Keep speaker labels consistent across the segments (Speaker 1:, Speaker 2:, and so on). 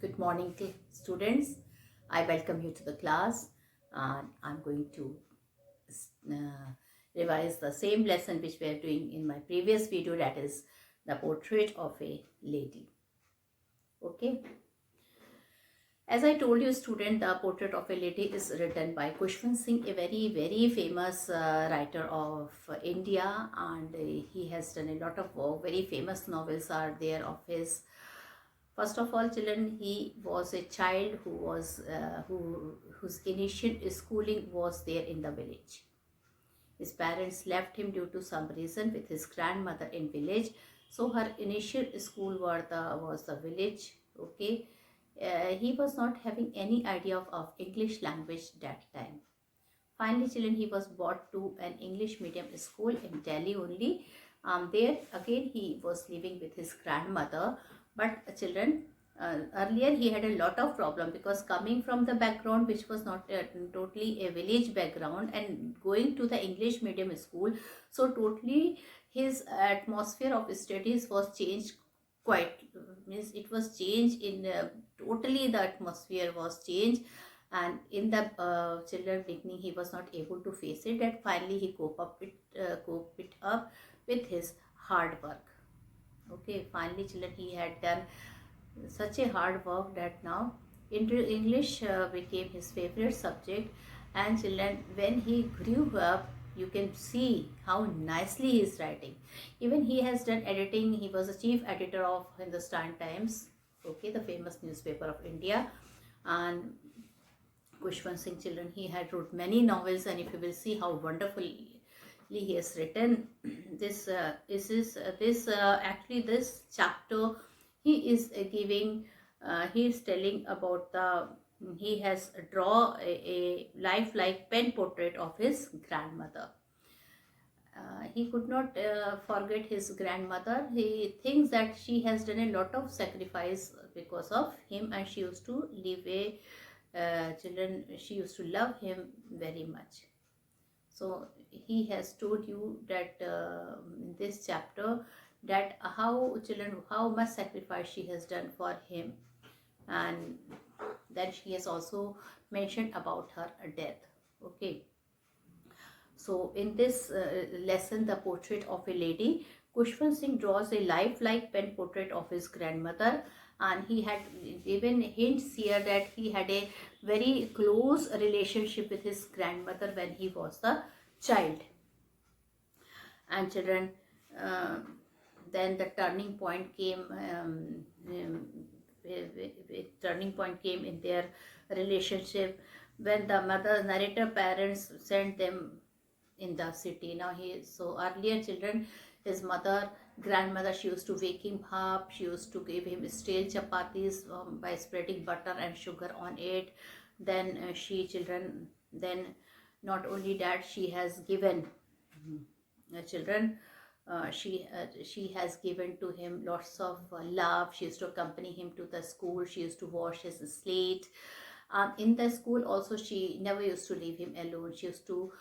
Speaker 1: Good morning, students. I welcome you to the class, and I'm going to uh, revise the same lesson which we are doing in my previous video, that is the portrait of a lady. Okay. As I told you, student, the portrait of a lady is written by Kushwant Singh, a very famous writer of India, and he has done a lot of work. Very famous novels are there of his. First of all, children, he was a child whose initial schooling was there in the village. His parents left him due to some reason with his grandmother in village. So her initial school was the village. Okay, he was not having any idea of English language that time. Finally, children, he was brought to an English medium school in Delhi only. There again he was living with his grandmother. But children, earlier he had a lot of problem because coming from the background which was not totally a village background and going to the English medium school, so totally his atmosphere of studies was changed quite. Means it was changed in totally the atmosphere was changed, and in the children beginning he was not able to face it, and finally he cope it up with his hard work. Okay, finally children, he had done such a hard work that now English became his favorite subject. And children, when he grew up, you can see how nicely he is writing. Even he has done editing. He was a chief editor of Hindustan Times, okay, the famous newspaper of India. And Kushwant Singh, children, he had wrote many novels, and if you will see how wonderfully he has written actually this chapter, he is giving, he is telling about he has draw a lifelike pen portrait of his grandmother. He could not forget his grandmother. He thinks that she has done a lot of sacrifice because of him, and she used to live a children, she used to love him very much. So he has told you that in this chapter, that how children, how much sacrifice she has done for him. And then she has also mentioned about her death. Okay, so in this lesson, the portrait of a lady, Kushwant Singh draws a lifelike pen portrait of his grandmother, and he had given hints here that he had a very close relationship with his grandmother when he was the child. And children, uh, then the turning point came. Turning point came in their relationship when the mother narrator parents sent them in the city. Now he, so earlier children, his mother, grandmother, she used to wake him up, she used to give him stale chapatis by spreading butter and sugar on it. Then she children, then not only that, she has given children, she has given to him lots of love. She used to accompany him to the school, she used to wash his slate. In the school also, she never used to leave him alone. She used to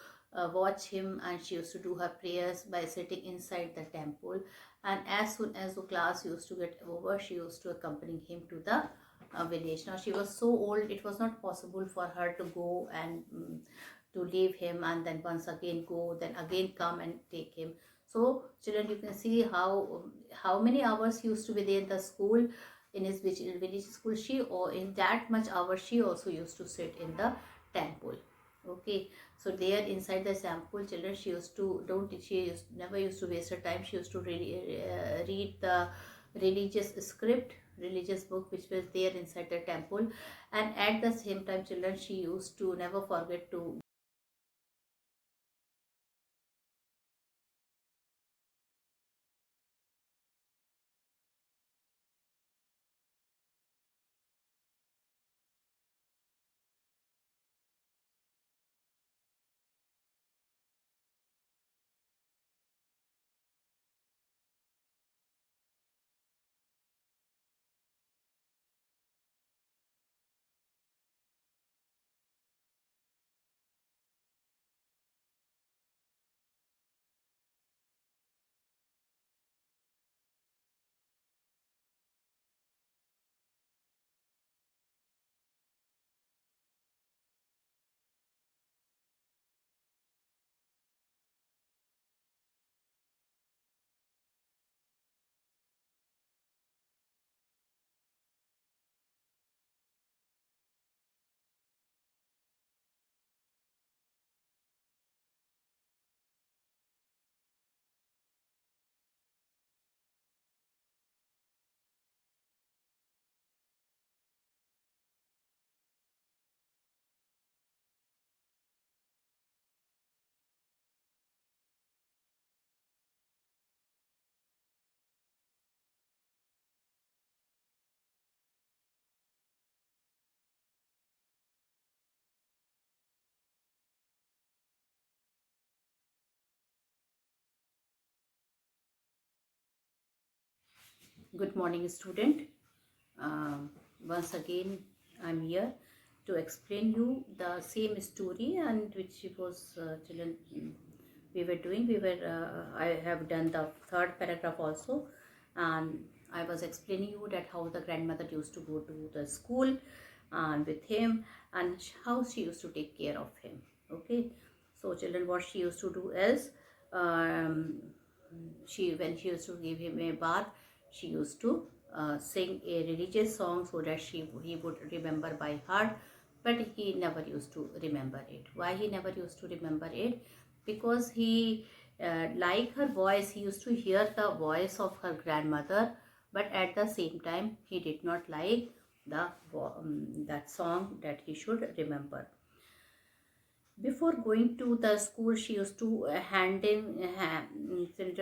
Speaker 1: watch him, and she used to do her prayers by sitting inside the temple. And as soon as the class used to get over, she used to accompany him to the village. Now she was so old, it was not possible for her to go and to leave him and then once again go, then again come and take him. So children, you can see how many hours he used to be there in the school, in his village school. She, or in that much hours, she also used to sit in the temple. Okay, so there inside the temple, children, she used to never used to waste her time. She used to really read the religious script, religious book which was there inside the temple. And at the same time, children, she used to never forget to Good morning, student. Once again, I'm here to explain you the same story and which was children we were doing. I have done the third paragraph also, and I was explaining you that how the grandmother used to go to the school and with him, and how she used to take care of him. Okay, so children, what she used to do is, when she used to give him a bath, she used to sing a religious song so that he would remember by heart, but he never used to remember it. Why he never used to remember it? Because he like her voice, he used to hear the voice of her grandmother, but at the same time he did not like that song that he should remember. Before going to the school, she used to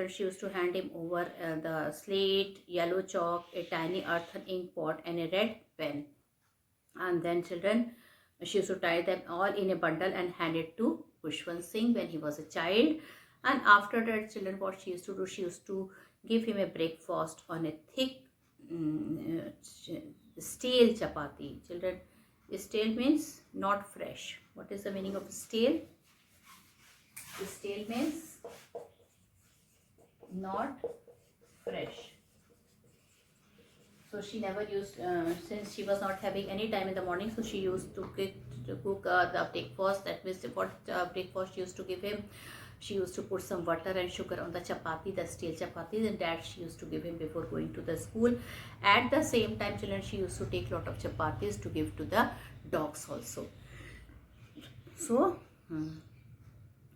Speaker 1: she used to hand him over the slate, yellow chalk, a tiny earthen ink pot, and a red pen. And then children, she used to tie them all in a bundle and hand it to Kushwant Singh when he was a child. And after that, children, what she used to do, she used to give him a breakfast on a thick stale chapati. Children, stale means not fresh. What is the meaning of stale? Stale means not fresh. So she never used, since she was not having any time in the morning, so she used to cook the breakfast. That means what breakfast she used to give him. She used to put some butter and sugar on the chapati, the stale chapati, and that she used to give him before going to the school. At the same time, children, she used to take lot of chapatis to give to the dogs also. So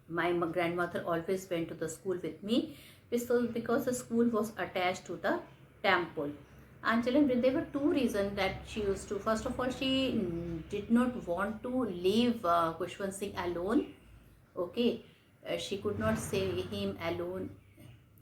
Speaker 1: my grandmother always went to the school with me because the school was attached to the temple. And children, there were two reasons that she used to. First of all, she did not want to leave Kushwant Singh alone. Okay, she could not save him alone.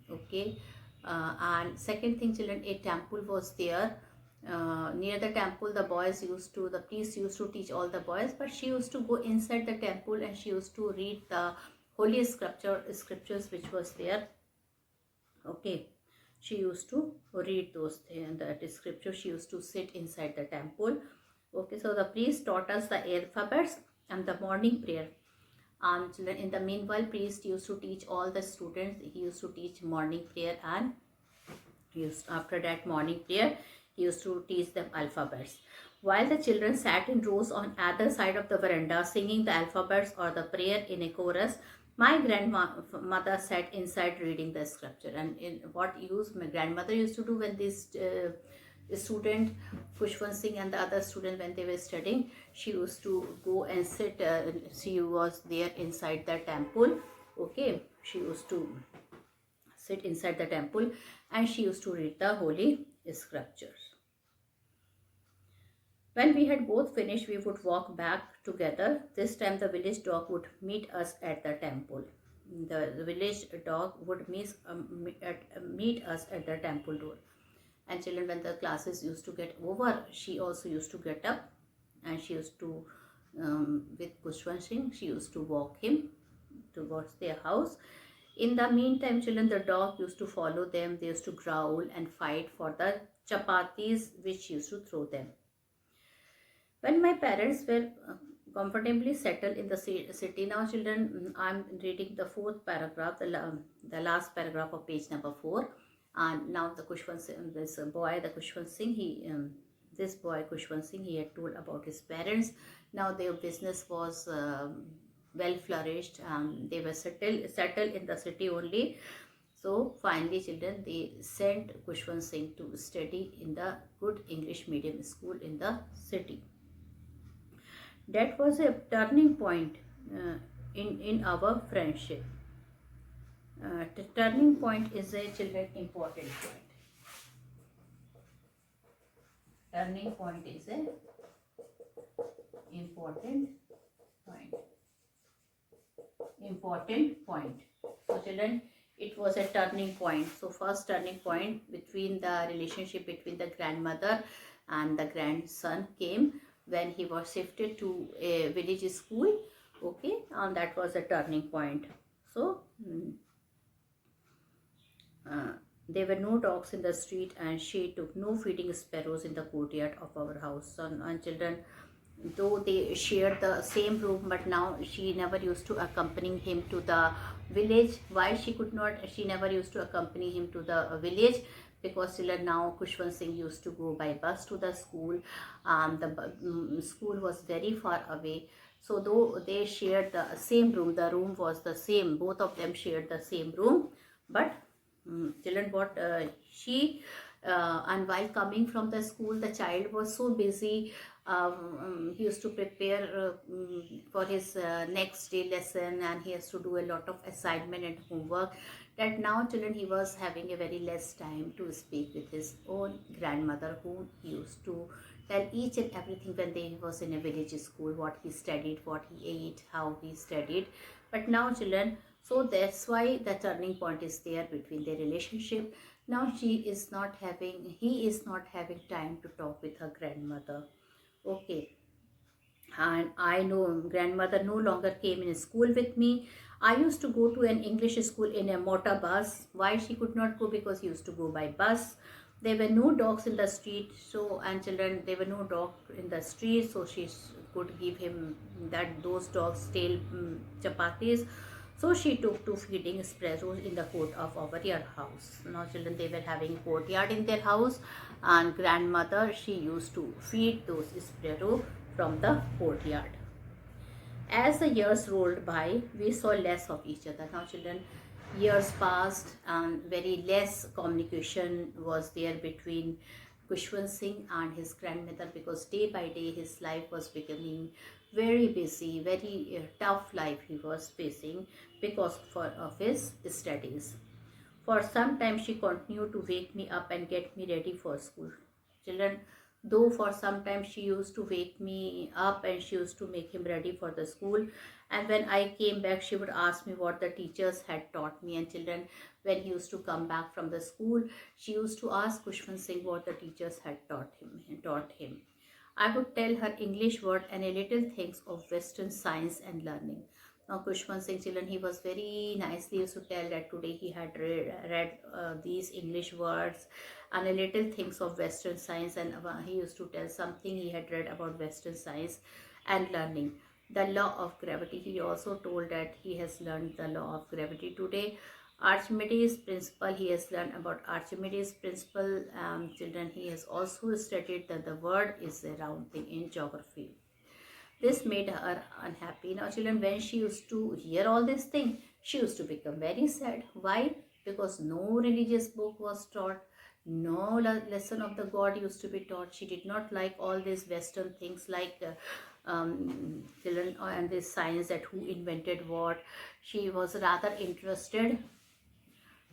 Speaker 1: Okay, and second thing, children, a temple was there. Near the temple, the priest used to teach all the boys, but she used to go inside the temple and she used to read the holy scriptures which was there. Okay, she used to read those things, that scripture. She used to sit inside the temple. Okay, so the priest taught us the alphabets and the morning prayer. And in the meanwhile, priest used to teach all the students. He used to teach morning prayer, and after that morning prayer, he used to teach them alphabets. While the children sat in rows on either side of the veranda singing the alphabets or the prayer in a chorus, my grandmother sat inside reading the scripture. And what my grandmother used to do when this student Kushwant Singh and the other student, when they were studying, she used to go and sit. She was there inside the temple. Okay, she used to sit inside the temple and she used to read the holy scriptures. When we had both finished, we would walk back together. This time the village dog would meet us at the temple. The village dog would meet us at the temple door. And children, when the classes used to get over, she also used to get up and she used to, with Kushwant Singh, she used to walk him towards their house. In the meantime, children, the dog used to follow them. They used to growl and fight for the chapatis which she used to throw them. When my parents were comfortably settled in the city, now children, I'm reading the fourth paragraph, the last paragraph of page number 4. And now the Kushwant Singh, this boy, the Kushwant Singh, this boy Kushwant Singh, he had told about his parents. Now their business was well flourished. They were settled in the city only. So finally, children, they sent Kushwant Singh to study in the good English medium school in the city. That was a turning point in our friendship. The turning point is a children important point. Turning point is a important point. Important point. So children, it was a turning point. So first turning point between the relationship between the grandmother and the grandson came when he was shifted to a village school. Okay, and that was a turning point. So There were no dogs in the street, and she took no feeding sparrows in the courtyard of our house. And children, though they shared the same room, but now she never used to accompany him to the village. Why she could not? She never used to accompany him to the village, because children, now Kushwant Singh used to go by bus to the school. The school was very far away. So though they shared the same room, the room was the same. Both of them shared the same room, but children, what she and while coming from the school, the child was so busy. He used to prepare for his next day lesson, and he has to do a lot of assignment and homework, that now children, he was having a very less time to speak with his own grandmother, whom he used to tell each and everything when they was in a village school, what he studied, what he ate, how he studied. But now children, so that's why the turning point is there between their relationship. Now he is not having time to talk with her grandmother. Okay. And I know grandmother no longer came in school with me. I used to go to an English school in a motor bus. Why she could not go? Because he used to go by bus. There were no dogs in the street, so, and children, there were no dog in the street, so she could give him those dogs tail chapatis. So she took to feeding sparrows in the court of our house. Now children, they were having courtyard in their house, and grandmother, she used to feed those sparrows from the courtyard. As the years rolled by, we saw less of each other. Now children, years passed and very less communication was there between Kushwant Singh and his grandmother, because day by day his life was becoming very busy, very tough life he was facing because of his studies. For some time she continued to wake me up and get me ready for school. Children, though for some time she used to wake me up and she used to make him ready for the school, and when I came back she would ask me what the teachers had taught me. And children, when he used to come back from the school, she used to ask Kushwant Singh what the teachers had taught him. I would tell her English word and a little things of Western science and learning. Now Kushwant Singh, children, he was very nicely used to tell that today he had read these English words and a little things of Western science, and he used to tell something he had read about Western science and learning. The law of gravity, he also told that he has learned the law of gravity today. Archimedes principle, he has learned about Archimedes principle. Children, he has also studied that the world is a round thing in geography. This made her unhappy. Now children, when she used to hear all this thing, she used to become very sad. Why? Because no religious book was taught, no lesson of the God used to be taught. She did not like all these Western things like children and this science, that who invented what. She was rather interested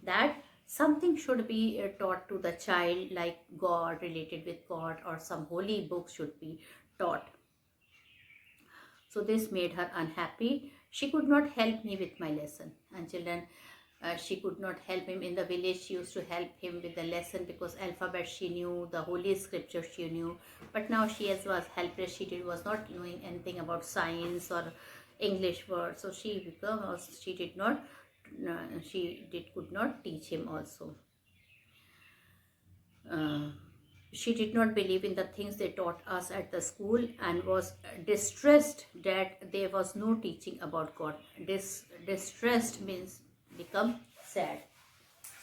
Speaker 1: that something should be taught to the child, like God, related with God, or some holy books should be taught. So this made her unhappy. She could not help me with my lesson. And children, she could not help him in the village. She used to help him with the lesson because alphabet she knew, the holy scripture she knew. But now she was helpless. She was not knowing anything about science or English words. So she could not teach him also. She did not believe in the things they taught us at the school, and was distressed that there was no teaching about God. Distressed means become sad.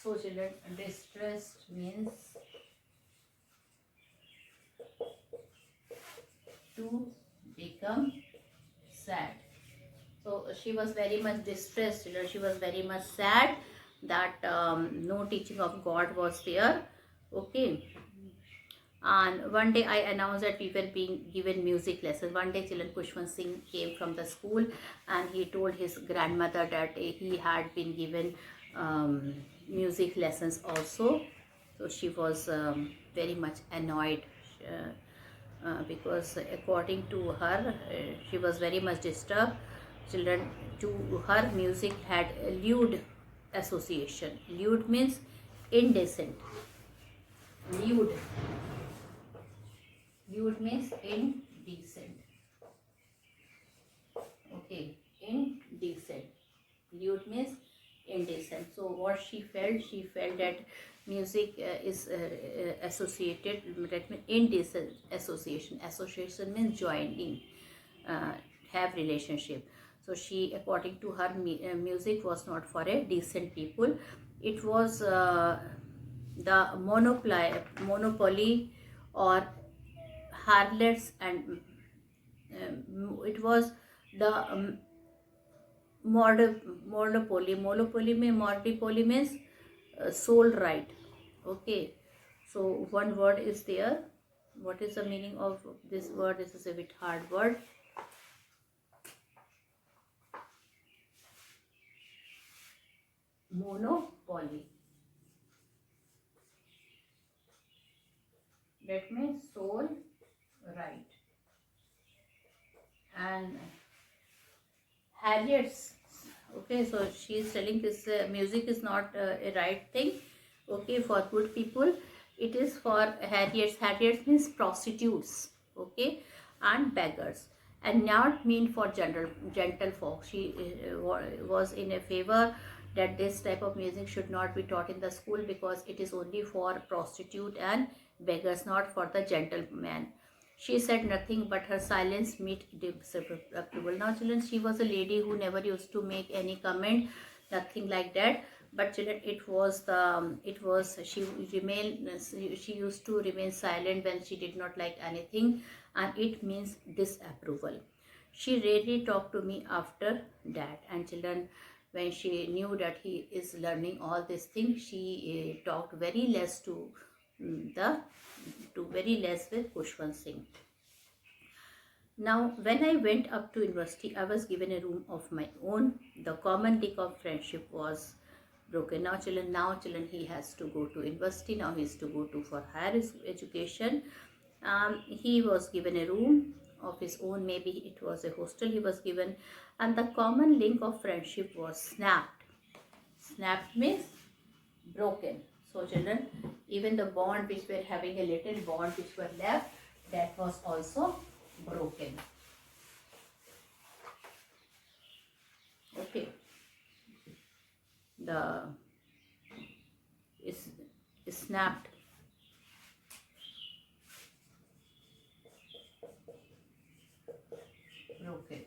Speaker 1: So children, distressed means to become sad. So she was very much distressed. She was very much sad that no teaching of God was there. Okay. And one day I announced that we were being given music lessons. One day children, Kushwant Singh came from the school and he told his grandmother that he had been given music lessons also. So she was very much annoyed because according to her, she was very much disturbed. Children, to her music had a lewd association. Lewd means indecent. Lewd. Lewd means indecent. Okay, indecent. Lewd means indecent. So what she felt that music is associated, that means indecent association. Association means joining, uh, have relationship. So she, according to her, music was not for a decent people. It was the monopoly or harlots, and it was the monopoly means sole right. Okay, so one word is there. What is the meaning of this word? This is a bit hard word. Monopoly, that means sole right. And Harriet's, okay, so she is telling this music is not a right thing, okay, for good people. It is for Harriet's. Harriet's means prostitutes, okay, and beggars, and not mean for gentle folk. She was in a favor that this type of music should not be taught in the school, because it is only for prostitute and beggars, not for the gentleman. She said nothing, but her silence met disapproval. Now, children, she was a lady who never used to make any comment, nothing like that. But children, she used to remain silent when she did not like anything, and it means disapproval. She rarely talked to me after that. And children, when she knew that he is learning all these things, she talked very less to the to very less with Kushwant Singh. Now, when I went up to university, I was given a room of my own. The common link of friendship was broken. Now, children, he has to go to university. Now, he has to go to for higher education. He was given a room of his own. Maybe it was a hostel he was given, and the common link of friendship was snapped. Snapped means broken. So, children, even the bond which were having a little bond which were left, that was also broken. Okay, the is snapped. Broken.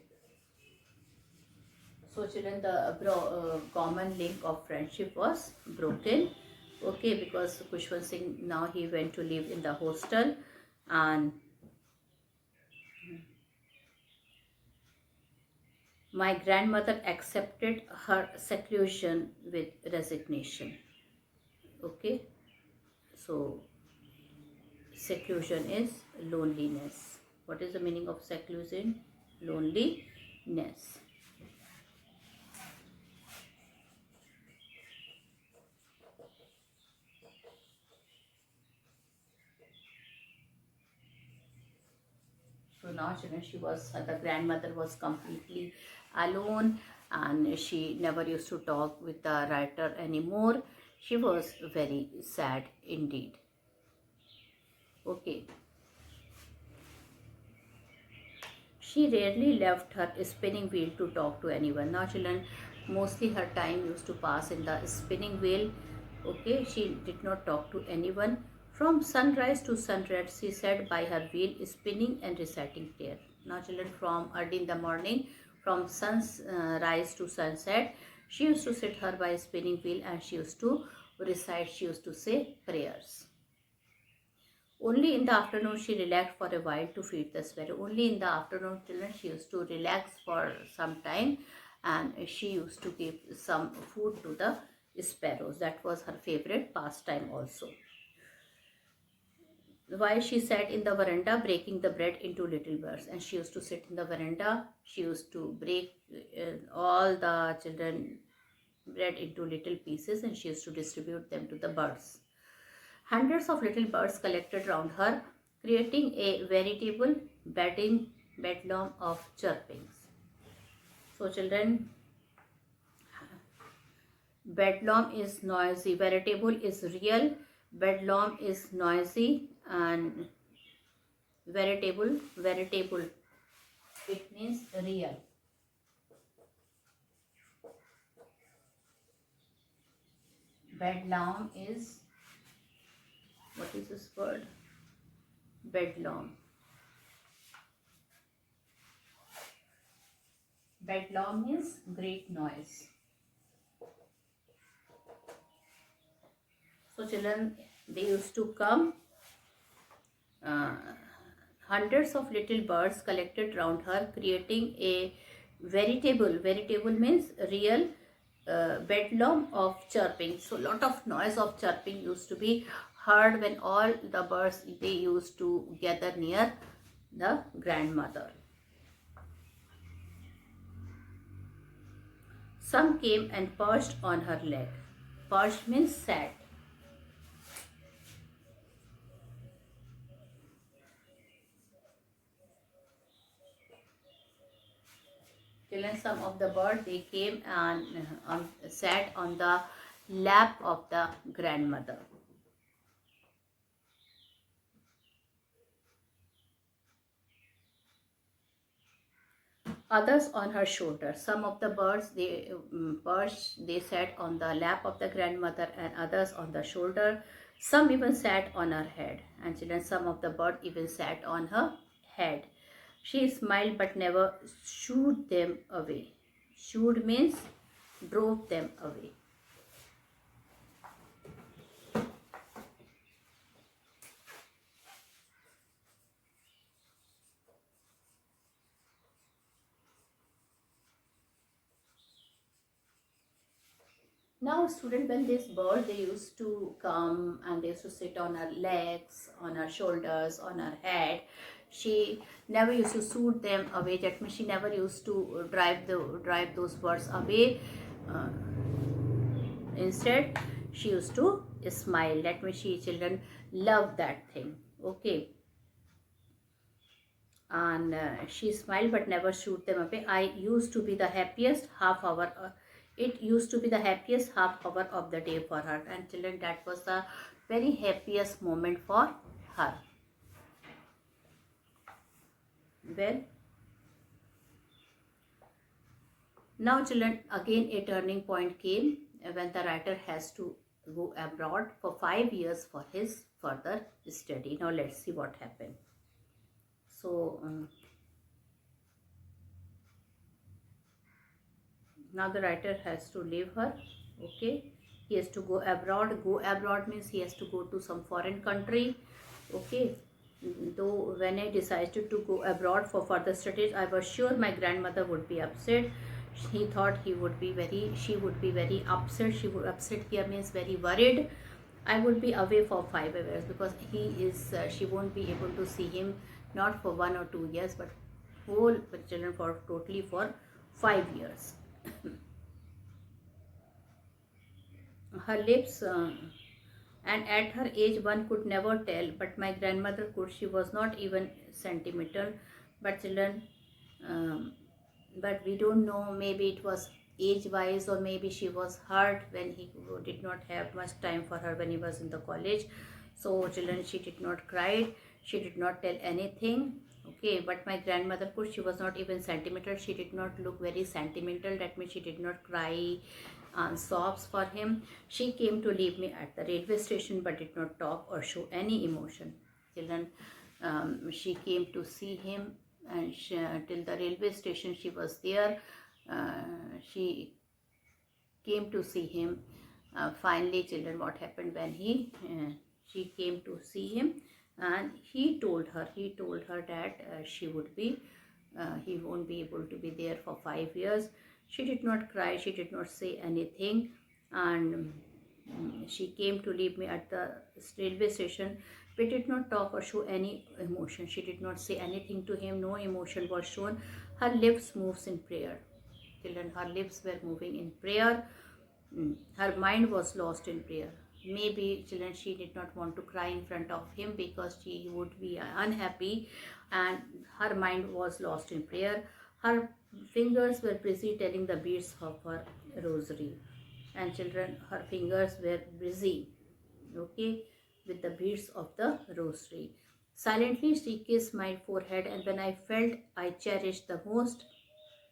Speaker 1: So, children, the common link of friendship was broken. Okay, because Kushwant Singh, now he went to live in the hostel, and my grandmother accepted her seclusion with resignation. Okay, so seclusion is loneliness. What is the meaning of seclusion? Loneliness. So now, children, the grandmother was completely alone, and she never used to talk with the writer anymore. She was very sad indeed. Okay. She rarely left her spinning wheel to talk to anyone. Now, children, mostly her time used to pass in the spinning wheel. Okay, she did not talk to anyone. From sunrise to sunset, she sat by her wheel, spinning and reciting prayer. Now, children, from early in the morning, from sunrise to sunset, she used to sit her by spinning wheel, and she used to recite, she used to say prayers. Only in the afternoon she relaxed for a while to feed the sparrow. Only in the afternoon, children, she used to relax for some time, and she used to give some food to the sparrows. That was her favorite pastime also. While she sat in the veranda breaking the bread into little birds, and she used to sit in the veranda, she used to break all the children bread into little pieces, and she used to distribute them to the birds. Hundreds of little birds collected round her, creating a veritable bedlam of chirpings. So, children, bedlam is noisy, veritable is real, bedlam is noisy, and veritable, it means real. Bedlam is, what is this word? Bedlam. Bedlam means great noise. So children, they used to come, uh, hundreds of little birds collected round her, creating a veritable means real bedlam of chirping. So lot of noise of chirping used to be heard when all the birds, they used to gather near the grandmother. Some came and perched on her leg. Perched means sat. Children, some of the birds, they came and sat on the lap of the grandmother. Others on her shoulder. Some of the birds, they perched, they sat on the lap of the grandmother, and others on the shoulder. Some even sat on her head. And children, some of the birds even sat on her head. She smiled but never shooed them away. Shooed means drove them away. Now student, when this bird, they used to come and they used to sit on her legs, on her shoulders, on her head. She never used to shoot them away. That means she never used to drive those birds away. Uh, Instead, she used to smile. That means she, children, love that thing. Okay. And she smiled but never shoot them away. I used to be the happiest half hour. It used to be the happiest half hour of the day for her. And children, that was the very happiest moment for her. Well, now children, again a turning point came when the writer has to go abroad for 5 years for his further study. Now let's see what happened. So now the writer has to leave her. Okay, he has to go abroad means he has to go to some foreign country. Okay, though when I decided to go abroad for further studies, I was sure my grandmother would be upset. He thought she would be very upset. She would, upset here means very worried. I would be away for 5 years because she won't be able to see him not for 1 or 2 years but whole children for totally for 5 years. Her lips, and at her age one could never tell, but my grandmother could. She was not even sentimental, but children, um, but we don't know, maybe it was age wise or maybe she was hurt when he did not have much time for her when he was in the college. So children, she did not cry, she did not tell anything. Okay, but my grandmother could. She was not even sentimental, she did not look very sentimental. That means she did not cry and sobs for him. She came to leave me at the railway station but did not talk or show any emotion. Children, she came to see him, and till the railway station she was there. She came to see him. Finally, children, what happened when she came to see him, and he told her that she would be he won't be able to be there for 5 years. She did not cry, she did not say anything, and she came to leave me at the railway station. We did not talk or show any emotion. She did not say anything to him, no emotion was shown. Her lips moves in prayer. Children, her lips were moving in prayer. Her mind was lost in prayer. Maybe children, she did not want to cry in front of him because she would be unhappy, and her mind was lost in prayer. Her fingers were busy telling the beads of her rosary, and children, her fingers were busy, okay, with the beads of the rosary. Silently she kissed my forehead, and when I felt I cherished the most,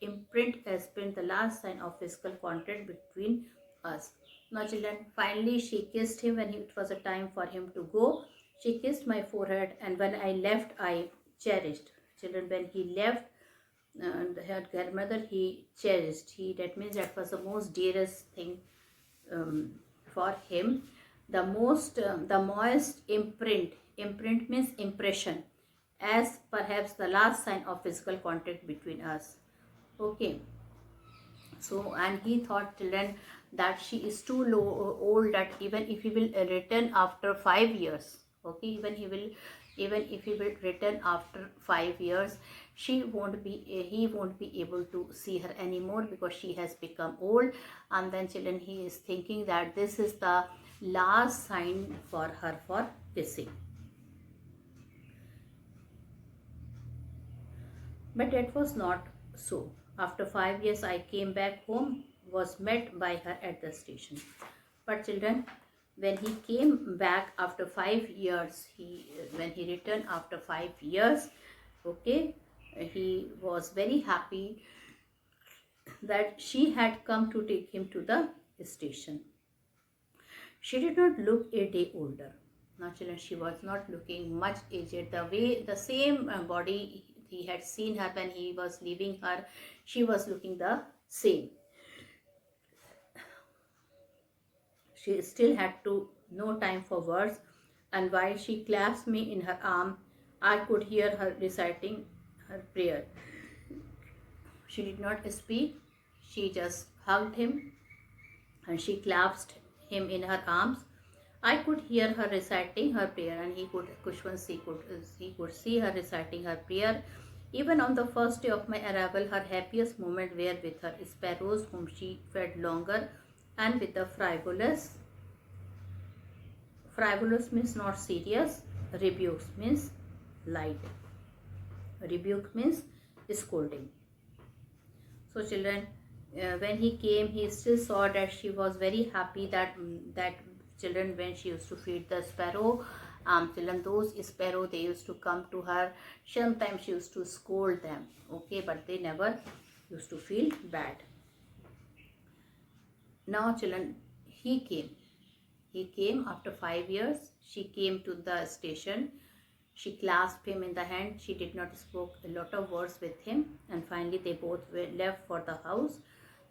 Speaker 1: imprint has been the last sign of physical contact between us. Now children, finally she kissed him when it was a time for him to go. She kissed my forehead, and when I left, I cherished. Children, when he left, her grandmother, he cherished. That means that was the most dearest thing for him. The moist imprint. Imprint means impression, as perhaps the last sign of physical contact between us. Okay. So, and he thought, children, that she is too old, that even if he will return after 5 years, okay, even if he will return after 5 years, he won't be able to see her anymore, because she has become old. And then children, he is thinking that this is the last sign for her for kissing. But that was not so. After 5 years, I came back home, was met by her at the station. But children, when he came back after 5 years, when he returned after 5 years, okay, he was very happy that she had come to take him to the station. She did not look a day older. Now children, she was not looking much aged. The same body he had seen her when he was leaving her, she was looking the same. She still had no time for words, and while she clasped me in her arm, I could hear her reciting her prayer. She did not speak, she just hugged him and she clasped him in her arms. I could hear her reciting her prayer, and Kushwansi could see her reciting her prayer. Even on the first day of my arrival, her happiest moment were with her sparrows, whom she fed longer, and with the frivolous. Frivolous means not serious. Rebukes means light. Rebuke means scolding. So children, when he came, he still saw that she was very happy that children, when she used to feed the sparrow, children, those sparrow, they used to come to her. Sometimes she used to scold them, okay, but they never used to feel bad. Now children, he came after 5 years. She came to the station. She clasped him in the hand. She did not spoke a lot of words with him, and finally they both left for the house.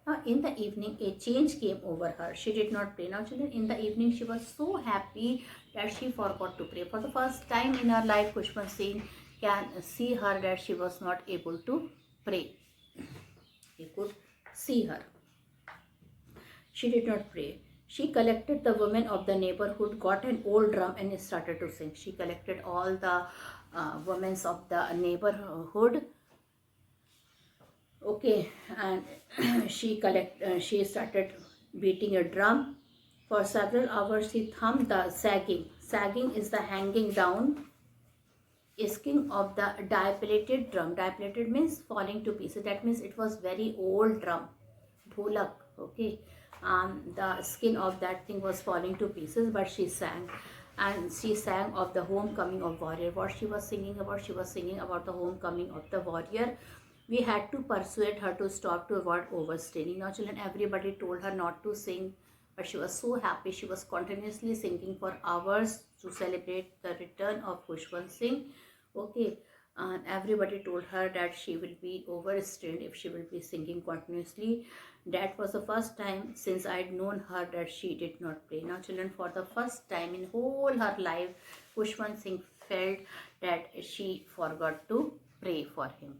Speaker 1: Now in the evening, a change came over her. She did not pray. Now children, in the evening, she was so happy that she forgot to pray. For the first time in her life, Kushman Singh can see her that she was not able to pray. He could see her. She did not pray. She collected the women of the neighborhood, got an old drum, and started to sing. She collected all the women of the neighborhood. Okay, and she started beating a drum. For several hours, she hummed the sagging. Sagging is the hanging down, isking of the dilapidated drum. Dilapidated means falling to pieces. That means it was very old drum, dholak. Okay. The skin of that thing was falling to pieces, but she sang, and she sang of the homecoming of warrior. What she was singing about? She was singing about the homecoming of the warrior. We had to persuade her to stop, to avoid overstraining. Now children, everybody told her not to sing, but she was so happy. She was continuously singing for hours to celebrate the return of Kushwan Singh. Okay. And everybody told her that she will be overstrained if she will be singing continuously. That was the first time since I had known her that she did not pray. Now children, for the first time in whole her life, Kushwan Singh felt that she forgot to pray for him.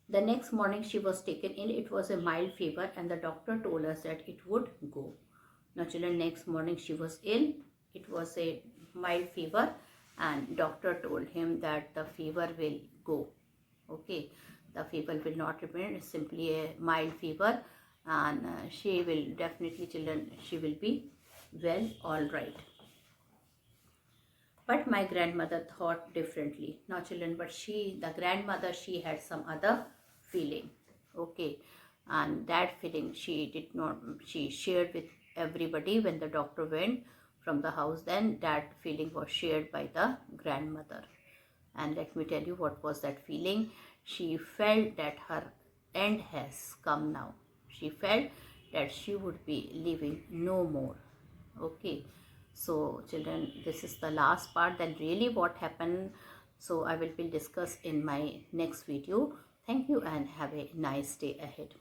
Speaker 1: The next morning she was taken ill. It was a mild fever, and the doctor told us that it would go. Now children, next morning she was ill. It was a mild fever, and doctor told him that the fever will go. Okay, the fever will not remain. It's simply a mild fever, and she will definitely, children, she will be well, all right. But my grandmother thought differently. Now children, but the grandmother, she had some other feeling. Okay, and that feeling she shared with everybody when the doctor went from the house. Then that feeling was shared by the grandmother. And let me tell you what was that feeling. She felt that her end has come now. She felt that she would be living no more. Okay, so children, this is the last part, then really what happened. So I will discuss in my next video. Thank you and have a nice day ahead.